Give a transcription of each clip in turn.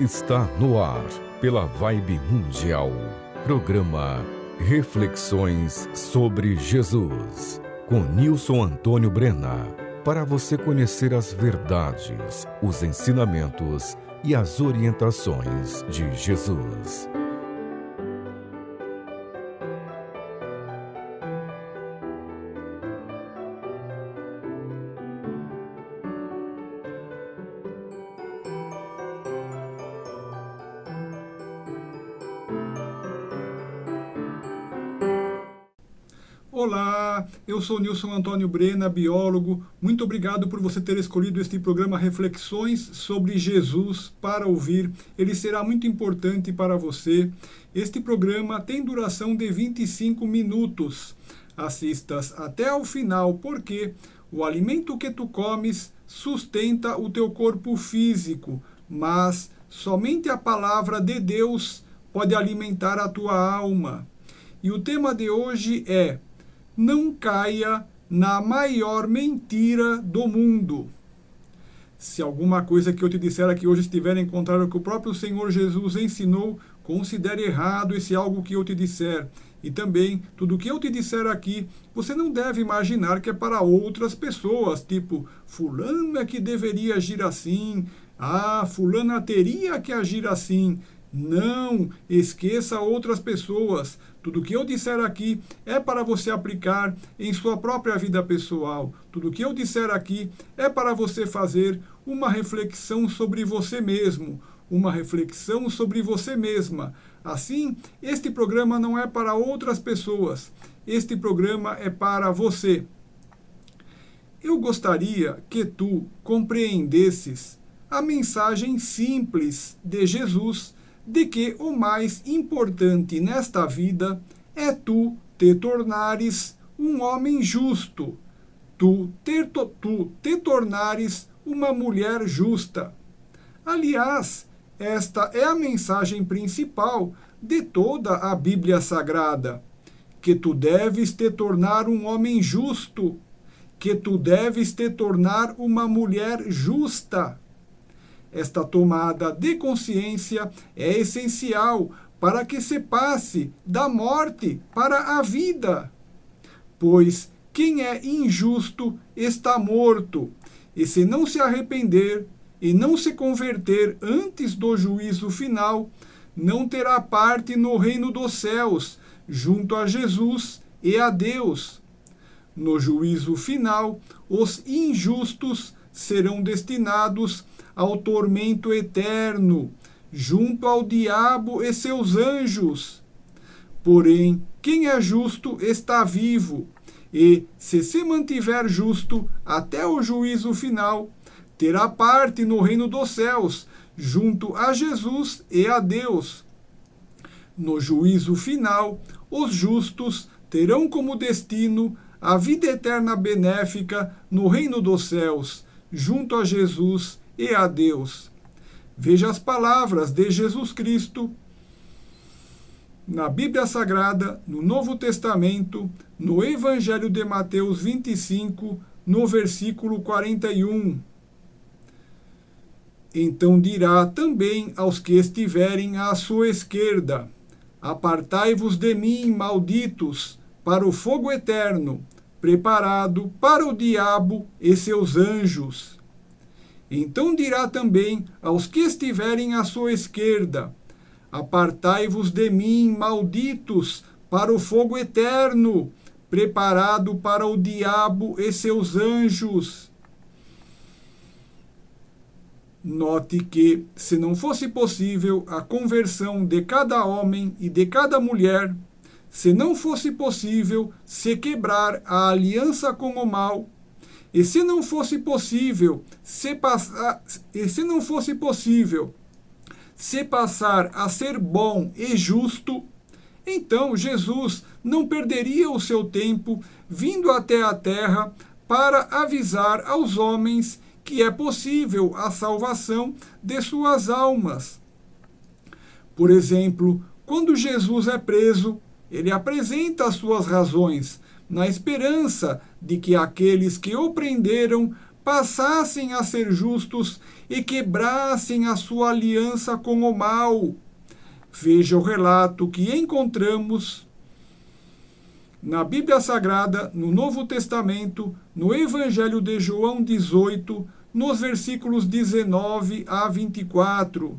Está no ar, pela Vibe Mundial, programa Reflexões sobre Jesus, com Nilson Antônio Brena, para você conhecer as verdades, os ensinamentos e as orientações de Jesus. Olá, eu sou Nilson Antônio Brena, biólogo. Muito obrigado por você ter escolhido este programa Reflexões sobre Jesus para ouvir. Ele será muito importante para você. Este programa tem duração de 25 minutos. Assistas até ao final, porque o alimento que tu comes sustenta o teu corpo físico, mas somente a palavra de Deus pode alimentar a tua alma. E o tema de hoje é: não caia na maior mentira do mundo. Se alguma coisa que eu te disser aqui hoje estiver em contrário ao que o próprio Senhor Jesus ensinou, considere errado esse algo que eu te disser. E também, tudo que eu te disser aqui, você não deve imaginar que é para outras pessoas, tipo, fulano é que deveria agir assim, fulana teria que agir assim. Não esqueça outras pessoas. Tudo que eu disser aqui é para você aplicar em sua própria vida pessoal. Tudo que eu disser aqui é para você fazer uma reflexão sobre você mesmo, uma reflexão sobre você mesma. Assim, este programa não é para outras pessoas. Este programa é para você. Eu gostaria que tu compreendesses a mensagem simples de Jesus, de que o mais importante nesta vida é tu te tornares um homem justo, tu te tornares uma mulher justa. Aliás, esta é a mensagem principal de toda a Bíblia Sagrada, que tu deves te tornar um homem justo, que tu deves te tornar uma mulher justa. Esta tomada de consciência é essencial para que se passe da morte para a vida. Pois quem é injusto está morto, e se não se arrepender e não se converter antes do juízo final, não terá parte no reino dos céus, junto a Jesus e a Deus. No juízo final, os injustos serão destinados ao tormento eterno, junto ao diabo e seus anjos. Porém, quem é justo está vivo, e, se mantiver justo até o juízo final, terá parte no reino dos céus, junto a Jesus e a Deus. No juízo final, os justos terão como destino a vida eterna benéfica no reino dos céus, junto a Jesus e a Deus. Veja as palavras de Jesus Cristo na Bíblia Sagrada, no Novo Testamento, no Evangelho de Mateus 25, no versículo 41. Então dirá também aos que estiverem à sua esquerda: apartai-vos de mim, malditos, para o fogo eterno, preparado para o diabo e seus anjos. Então dirá também aos que estiverem à sua esquerda: apartai-vos de mim, malditos, para o fogo eterno, preparado para o diabo e seus anjos. Note que, se não fosse possível a conversão de cada homem e de cada mulher, se não fosse possível se quebrar a aliança com o mal, e se não fosse possível se passar a ser bom e justo, então Jesus não perderia o seu tempo vindo até a terra para avisar aos homens que é possível a salvação de suas almas. Por exemplo, quando Jesus é preso, ele apresenta as suas razões, na esperança de que aqueles que o prenderam passassem a ser justos e quebrassem a sua aliança com o mal. Veja o relato que encontramos na Bíblia Sagrada, no Novo Testamento, no Evangelho de João 18, nos versículos 19 a 24.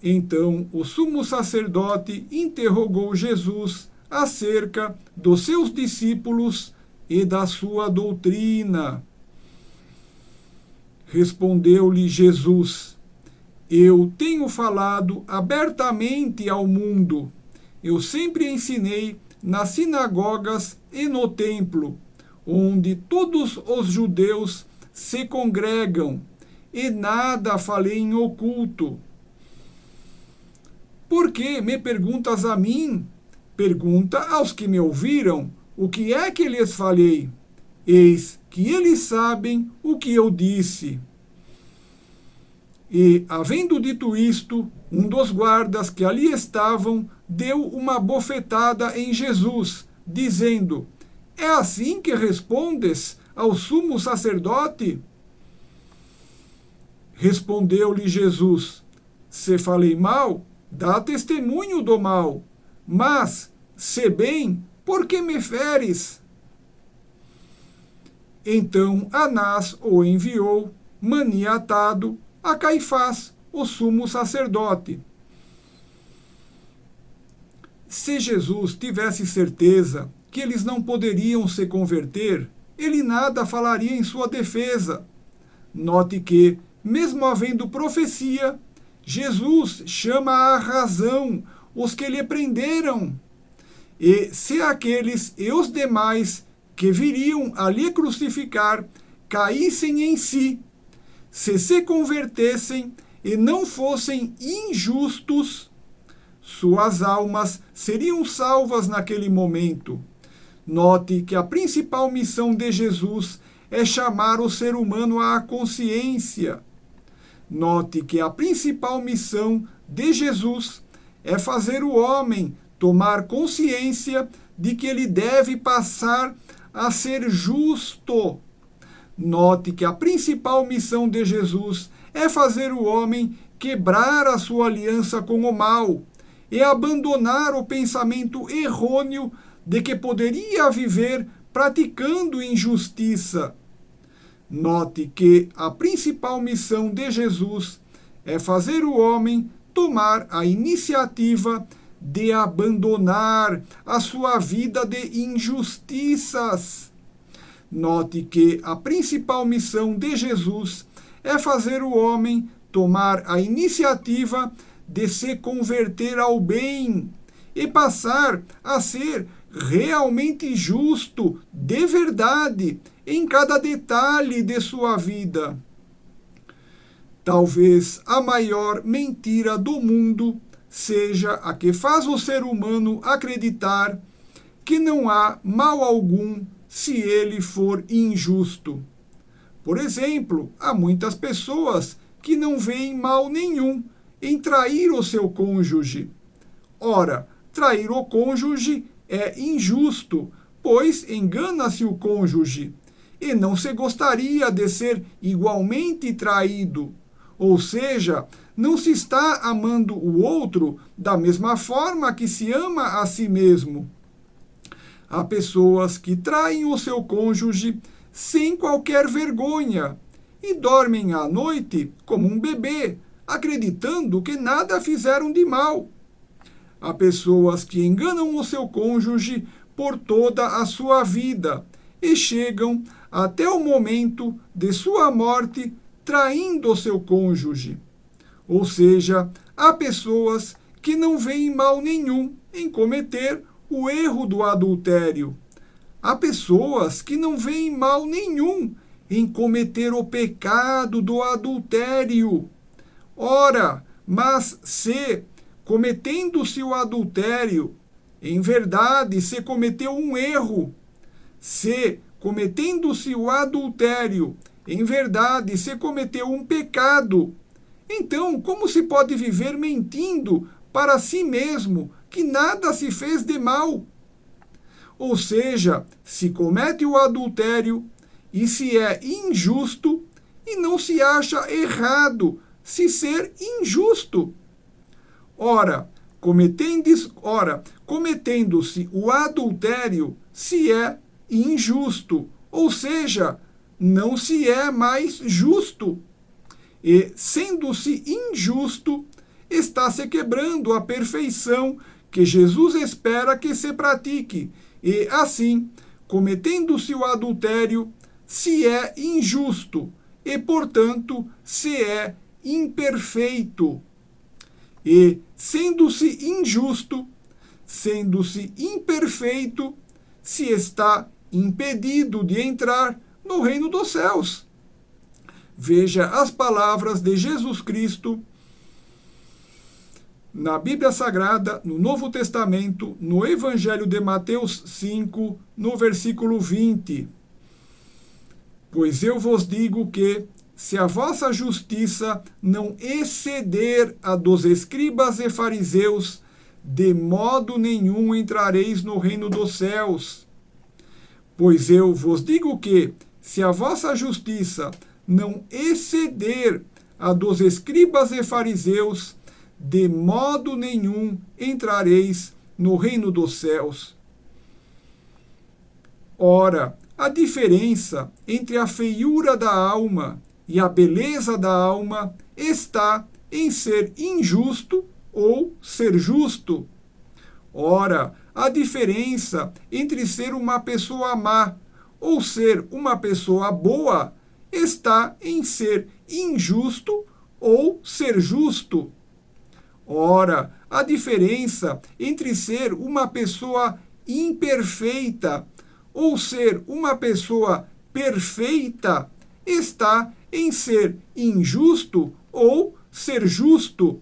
Então, o sumo sacerdote interrogou Jesus acerca dos seus discípulos e da sua doutrina. Respondeu-lhe Jesus: Eu tenho falado abertamente ao mundo. Eu sempre ensinei nas sinagogas e no templo, onde todos os judeus se congregam, e nada falei em oculto. Por que me perguntas a mim? Pergunta aos que me ouviram o que é que lhes falei. Eis que eles sabem o que eu disse. E, havendo dito isto, um dos guardas que ali estavam deu uma bofetada em Jesus, dizendo: É assim que respondes ao sumo sacerdote? Respondeu-lhe Jesus: Se falei mal, dá testemunho do mal. Mas, se bem, por que me feres? Então Anás o enviou, maniatado, a Caifás, o sumo sacerdote. Se Jesus tivesse certeza que eles não poderiam se converter, ele nada falaria em sua defesa. Note que, mesmo havendo profecia, Jesus chama à razão os que lhe prenderam. E se aqueles e os demais que viriam a lhe crucificar caíssem em si, se convertessem e não fossem injustos, suas almas seriam salvas naquele momento. Note que a principal missão de Jesus é chamar o ser humano à consciência. Note que a principal missão de Jesus é fazer o homem tomar consciência de que ele deve passar a ser justo. Note que a principal missão de Jesus é fazer o homem quebrar a sua aliança com o mal e abandonar o pensamento errôneo de que poderia viver praticando injustiça. Note que a principal missão de Jesus é fazer o homem tomar a iniciativa de abandonar a sua vida de injustiças. Note que a principal missão de Jesus é fazer o homem tomar a iniciativa de se converter ao bem e passar a ser realmente justo, de verdade, em cada detalhe de sua vida. Talvez a maior mentira do mundo seja a que faz o ser humano acreditar que não há mal algum se ele for injusto. Por exemplo, há muitas pessoas que não veem mal nenhum em trair o seu cônjuge. Ora, trair o cônjuge é injusto, pois engana-se o cônjuge, e não se gostaria de ser igualmente traído. Ou seja, não se está amando o outro da mesma forma que se ama a si mesmo. Há pessoas que traem o seu cônjuge sem qualquer vergonha e dormem à noite como um bebê, acreditando que nada fizeram de mal. Há pessoas que enganam o seu cônjuge por toda a sua vida e chegam até o momento de sua morte traindo o seu cônjuge. Ou seja, há pessoas que não veem mal nenhum em cometer o erro do adultério. Há pessoas que não veem mal nenhum em cometer o pecado do adultério. Ora, mas se, cometendo-se o adultério, em verdade se cometeu um erro, se, cometendo-se o adultério, em verdade se cometeu um pecado, então como se pode viver mentindo para si mesmo que nada se fez de mal? Ou seja, se comete o adultério e se é injusto, e não se acha errado se ser injusto. Ora, cometendo-se o adultério, se é injusto, ou seja, não se é mais justo. E, sendo-se injusto, está se quebrando a perfeição que Jesus espera que se pratique. E, assim, cometendo-se o adultério, se é injusto, e, portanto, se é imperfeito. E, sendo-se injusto, sendo-se imperfeito, se está impedido de entrar no reino dos céus. Veja as palavras de Jesus Cristo na Bíblia Sagrada, no Novo Testamento, no Evangelho de Mateus 5, no versículo 20. Pois eu vos digo que, se a vossa justiça não exceder a dos escribas e fariseus, de modo nenhum entrareis no reino dos céus. Pois eu vos digo que, se a vossa justiça não exceder a dos escribas e fariseus, de modo nenhum entrareis no reino dos céus. Ora, a diferença entre a feiura da alma e a beleza da alma está em ser injusto ou ser justo. Ora, a diferença entre ser uma pessoa má ou ser uma pessoa boa está em ser injusto ou ser justo. Ora, a diferença entre ser uma pessoa imperfeita ou ser uma pessoa perfeita está em ser injusto ou ser justo.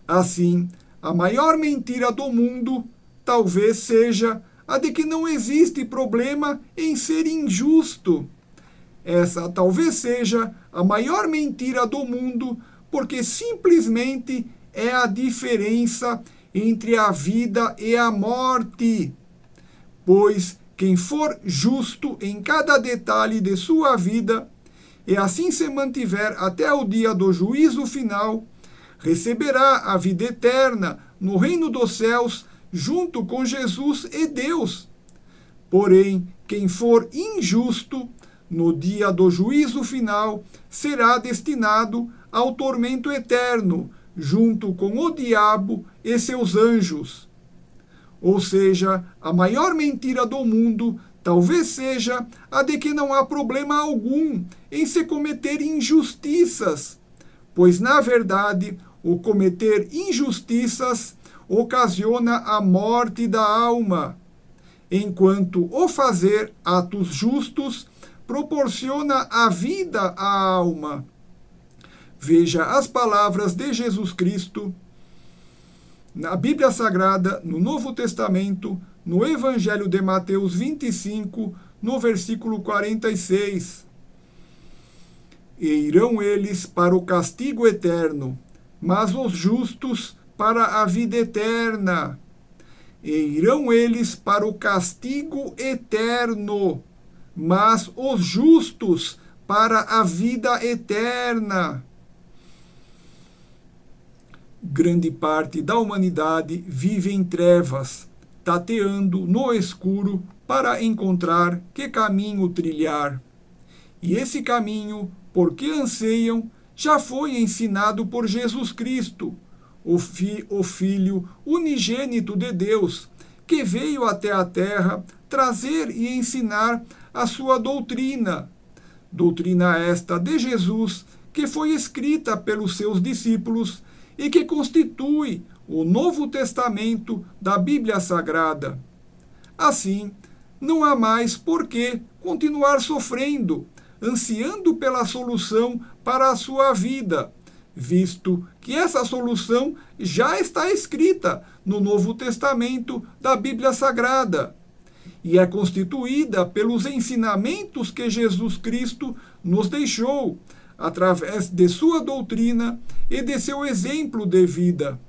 Assim, a maior mentira do mundo talvez seja a de que não existe problema em ser injusto. Essa talvez seja a maior mentira do mundo, porque simplesmente é a diferença entre a vida e a morte. Pois quem for justo em cada detalhe de sua vida, e assim se mantiver até o dia do juízo final, receberá a vida eterna no reino dos céus, junto com Jesus e Deus. Porém, quem for injusto, no dia do juízo final, será destinado ao tormento eterno, junto com o diabo e seus anjos. Ou seja, a maior mentira do mundo talvez seja a de que não há problema algum em se cometer injustiças, pois, na verdade, o cometer injustiças ocasiona a morte da alma, enquanto o fazer atos justos proporciona a vida à alma. Veja as palavras de Jesus Cristo na Bíblia Sagrada, no Novo Testamento, no Evangelho de Mateus 25, no versículo 46. E irão eles para o castigo eterno, mas os justos para a vida eterna. E irão eles para o castigo eterno, mas os justos para a vida eterna. Grande parte da humanidade vive em trevas, tateando no escuro para encontrar que caminho trilhar. E esse caminho, por que anseiam, já foi ensinado por Jesus Cristo, o Filho unigênito de Deus, que veio até a terra trazer e ensinar a sua doutrina. Doutrina esta de Jesus, que foi escrita pelos seus discípulos e que constitui o Novo Testamento da Bíblia Sagrada. Assim, não há mais por que continuar sofrendo, ansiando pela solução para a sua vida, visto que essa solução já está escrita no Novo Testamento da Bíblia Sagrada e é constituída pelos ensinamentos que Jesus Cristo nos deixou, através de sua doutrina e de seu exemplo de vida.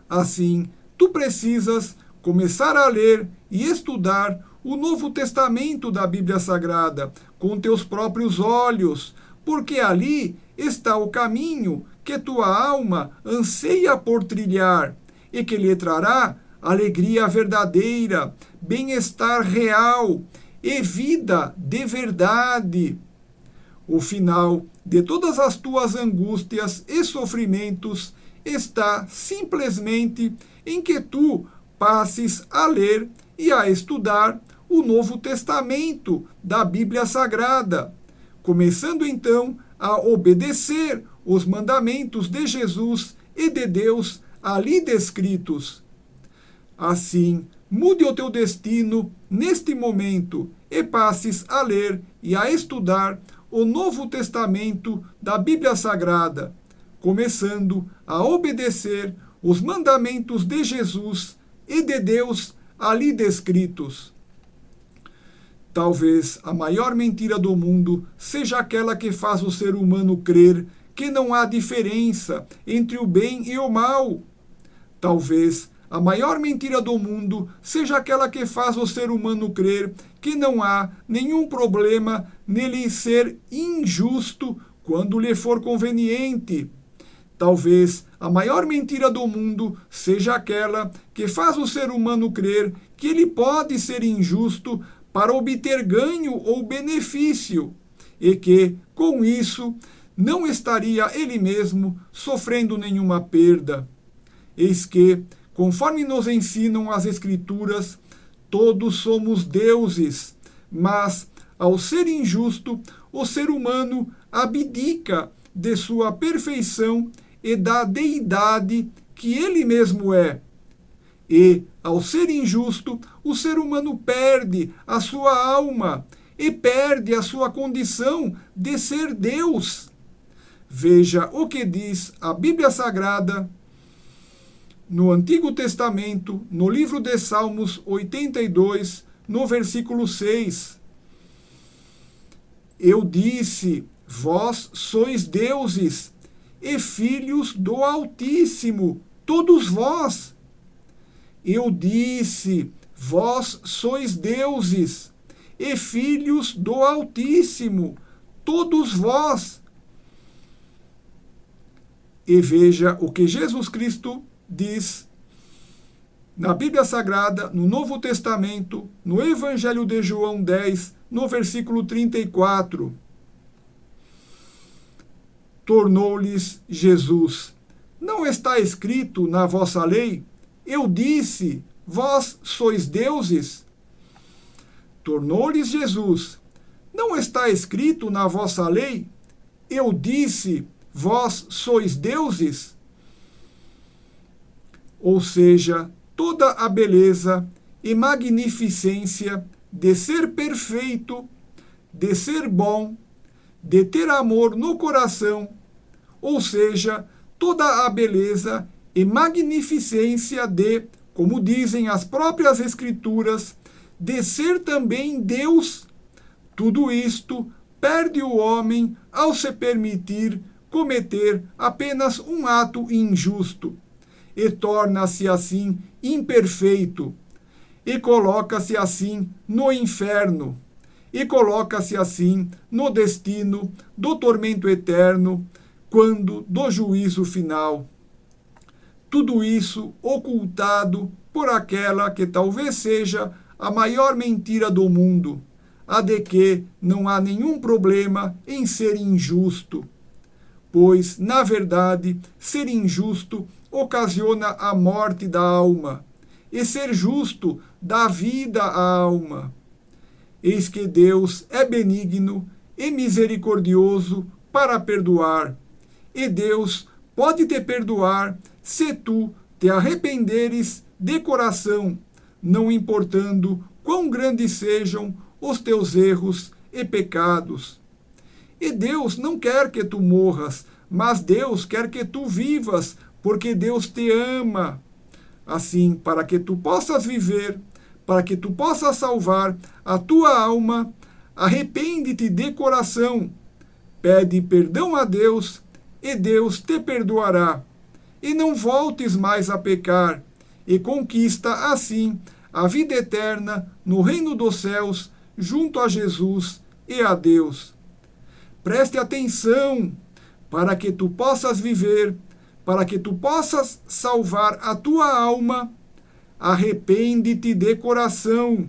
Assim, tu precisas começar a ler e estudar o Novo Testamento da Bíblia Sagrada com teus próprios olhos, porque ali está o caminho que tua alma anseia por trilhar e que lhe trará alegria verdadeira, bem-estar real e vida de verdade. O final de todas as tuas angústias e sofrimentos está simplesmente em que tu passes a ler e a estudar o Novo Testamento da Bíblia Sagrada, começando então a obedecer os mandamentos de Jesus e de Deus ali descritos. Assim, mude o teu destino neste momento e passes a ler e a estudar o Novo Testamento da Bíblia Sagrada, começando a obedecer os mandamentos de Jesus e de Deus ali descritos. Talvez a maior mentira do mundo seja aquela que faz o ser humano crer que não há diferença entre o bem e o mal. Talvez a maior mentira do mundo seja aquela que faz o ser humano crer que não há nenhum problema nele ser injusto quando lhe for conveniente. Talvez a maior mentira do mundo seja aquela que faz o ser humano crer que ele pode ser injusto para obter ganho ou benefício, e que, com isso, não estaria ele mesmo sofrendo nenhuma perda. Eis que, conforme nos ensinam as Escrituras, todos somos deuses, mas, ao ser injusto, o ser humano abdica de sua perfeição e da deidade que ele mesmo é. E, ao ser injusto, o ser humano perde a sua alma e perde a sua condição de ser Deus. Veja o que diz a Bíblia Sagrada no Antigo Testamento, no livro de Salmos 82, no versículo 6. Eu disse, vós sois deuses e filhos do Altíssimo, todos vós. Eu disse, vós sois deuses e filhos do Altíssimo, todos vós. E veja o que Jesus Cristo diz na Bíblia Sagrada, no Novo Testamento, no Evangelho de João 10, no versículo 34. Tornou-lhes Jesus, não está escrito na vossa lei? Eu disse, vós sois deuses? Tornou-lhes Jesus, não está escrito na vossa lei? Eu disse, vós sois deuses? Ou seja, toda a beleza e magnificência de ser perfeito, de ser bom, de ter amor no coração, ou seja, toda a beleza e magnificência de, como dizem as próprias Escrituras, de ser também Deus, tudo isto perde o homem ao se permitir cometer apenas um ato injusto, e torna-se assim imperfeito, e coloca-se assim no inferno, e coloca-se assim no destino do tormento eterno, quando do juízo final. Tudo isso ocultado por aquela que talvez seja a maior mentira do mundo, a de que não há nenhum problema em ser injusto, pois, na verdade, ser injusto ocasiona a morte da alma, e ser justo dá vida à alma. Eis que Deus é benigno e misericordioso para perdoar, e Deus pode te perdoar se tu te arrependeres de coração, não importando quão grandes sejam os teus erros e pecados. E Deus não quer que tu morras, mas Deus quer que tu vivas, porque Deus te ama. Assim, para que tu possas viver, para que tu possas salvar a tua alma, arrepende-te de coração, pede perdão a Deus, e Deus te perdoará. E não voltes mais a pecar, e conquista assim a vida eterna no reino dos céus, junto a Jesus e a Deus. Preste atenção para que tu possas viver, para que tu possas salvar a tua alma. Arrepende-te de coração,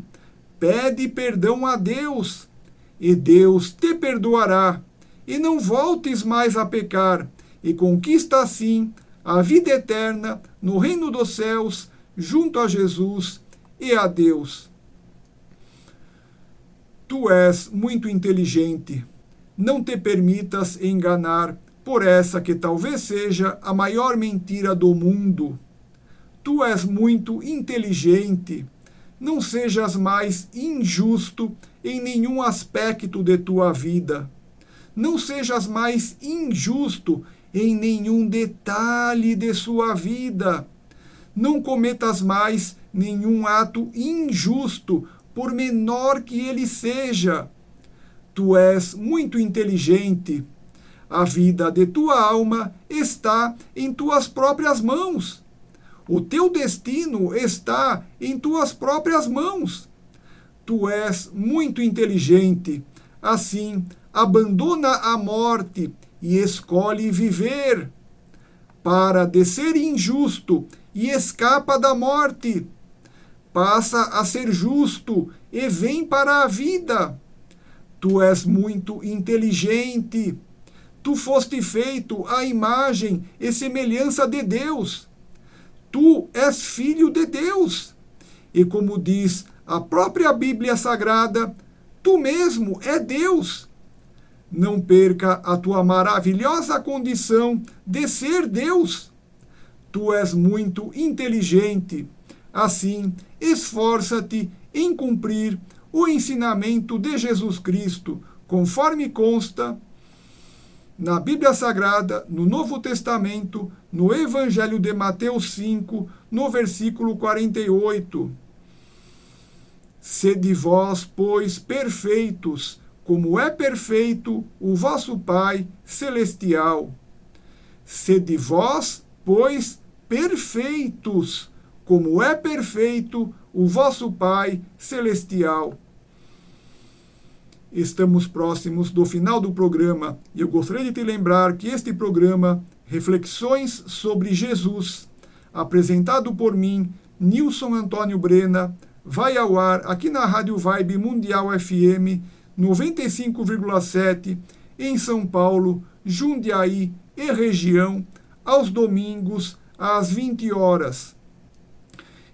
pede perdão a Deus, e Deus te perdoará, e não voltes mais a pecar, e conquista assim a vida eterna no reino dos céus, junto a Jesus e a Deus. Tu és muito inteligente. Não te permitas enganar por essa que talvez seja a maior mentira do mundo. Tu és muito inteligente. Não sejas mais injusto em nenhum aspecto de tua vida. Não sejas mais injusto em nenhum detalhe de sua vida. Não cometas mais nenhum ato injusto, por menor que ele seja. Tu és muito inteligente. A vida de tua alma está em tuas próprias mãos. O teu destino está em tuas próprias mãos. Tu és muito inteligente. Assim, abandona a morte e escolhe viver. Para de ser injusto e escapa da morte. Passa a ser justo e vem para a vida. Tu és muito inteligente. Tu foste feito à imagem e semelhança de Deus. Tu és filho de Deus. E como diz a própria Bíblia Sagrada, tu mesmo é Deus. Não perca a tua maravilhosa condição de ser Deus. Tu és muito inteligente. Assim, esforça-te em cumprir o ensinamento de Jesus Cristo, conforme consta na Bíblia Sagrada, no Novo Testamento, no Evangelho de Mateus 5, no versículo 48. Sede vós, pois, perfeitos, como é perfeito o vosso Pai celestial. Sede vós, pois, perfeitos, como é perfeito o vosso Pai celestial. Estamos próximos do final do programa e eu gostaria de te lembrar que este programa, Reflexões sobre Jesus, apresentado por mim, Nilson Antônio Brena, vai ao ar aqui na Rádio Vibe Mundial FM 95,7 em São Paulo, Jundiaí e região, aos domingos às 20 horas.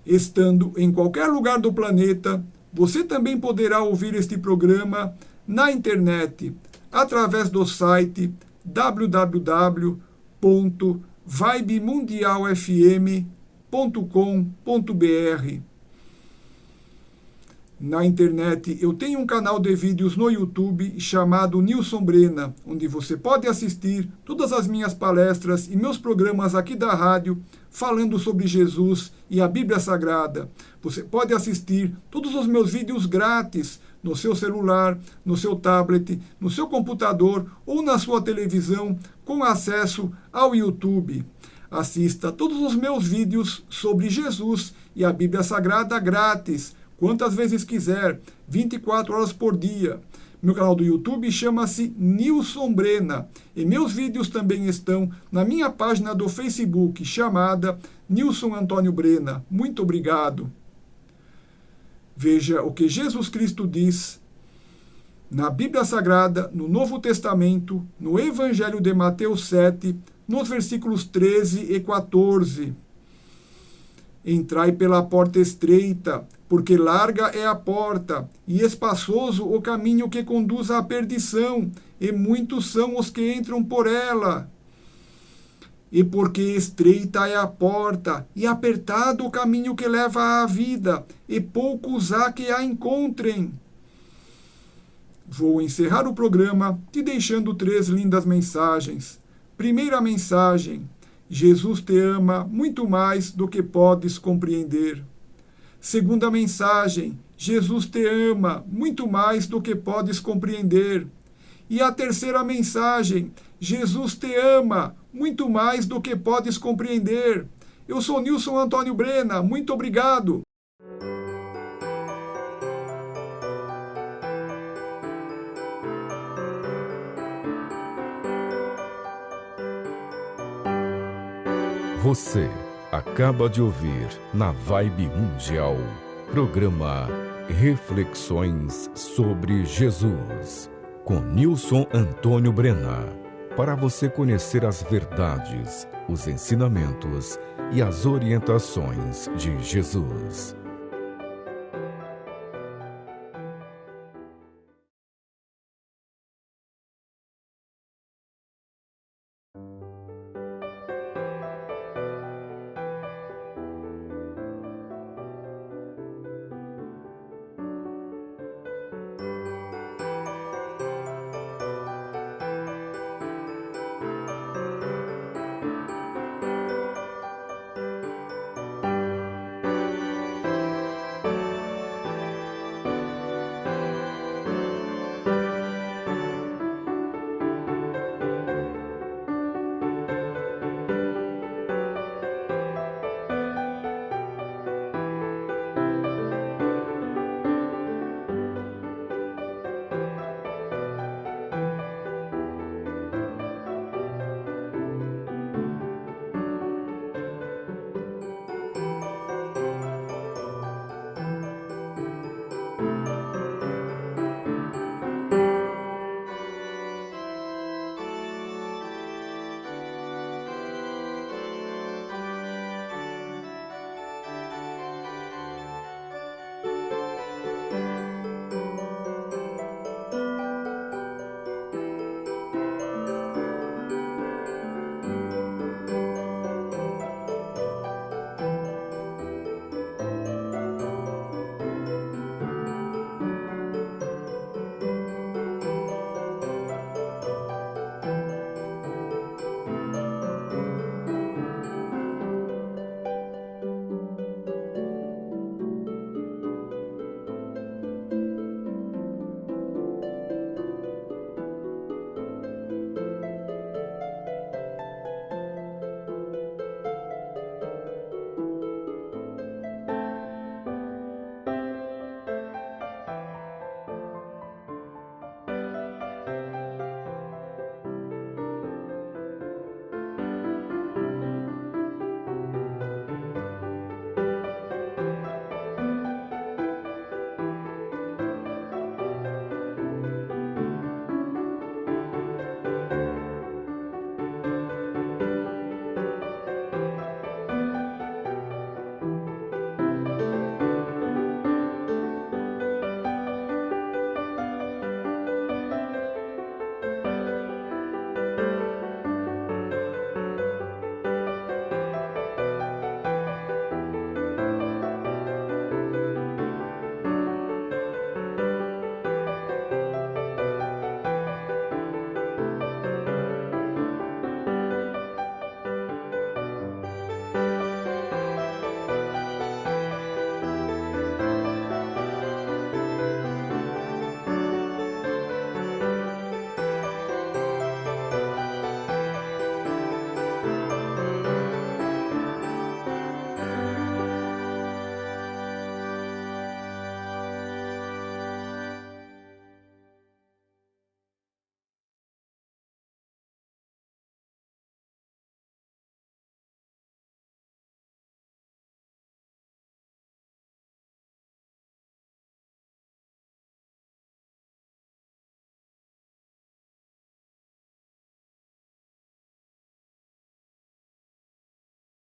Estando em qualquer lugar do planeta, você também poderá ouvir este programa na internet, através do site www.vibemundialfm.com.br. Na internet, eu tenho um canal de vídeos no YouTube chamado Nilson Brena, onde você pode assistir todas as minhas palestras e meus programas aqui da rádio, falando sobre Jesus e a Bíblia Sagrada. Você pode assistir todos os meus vídeos grátis no seu celular, no seu tablet, no seu computador ou na sua televisão, com acesso ao YouTube. Assista todos os meus vídeos sobre Jesus e a Bíblia Sagrada grátis, quantas vezes quiser, 24 horas por dia. Meu canal do YouTube chama-se Nilson Brena e meus vídeos também estão na minha página do Facebook, chamada Nilson Antônio Brena. Muito obrigado. Veja o que Jesus Cristo diz na Bíblia Sagrada, no Novo Testamento, no Evangelho de Mateus 7, nos versículos 13 e 14. Entrai pela porta estreita, porque larga é a porta, e espaçoso o caminho que conduz à perdição, e muitos são os que entram por ela. E porque estreita é a porta, e apertado o caminho que leva à vida, e poucos há que a encontrem. Vou encerrar o programa te deixando 3 lindas mensagens. Primeira mensagem: Jesus te ama muito mais do que podes compreender. Segunda mensagem: Jesus te ama muito mais do que podes compreender. E a terceira mensagem: Jesus te ama muito mais do que podes compreender. Eu sou Nilson Antônio Brena, muito obrigado. Você acaba de ouvir na Vibe Mundial, programa Reflexões sobre Jesus, com Nilson Antônio Brena, para você conhecer as verdades, os ensinamentos e as orientações de Jesus.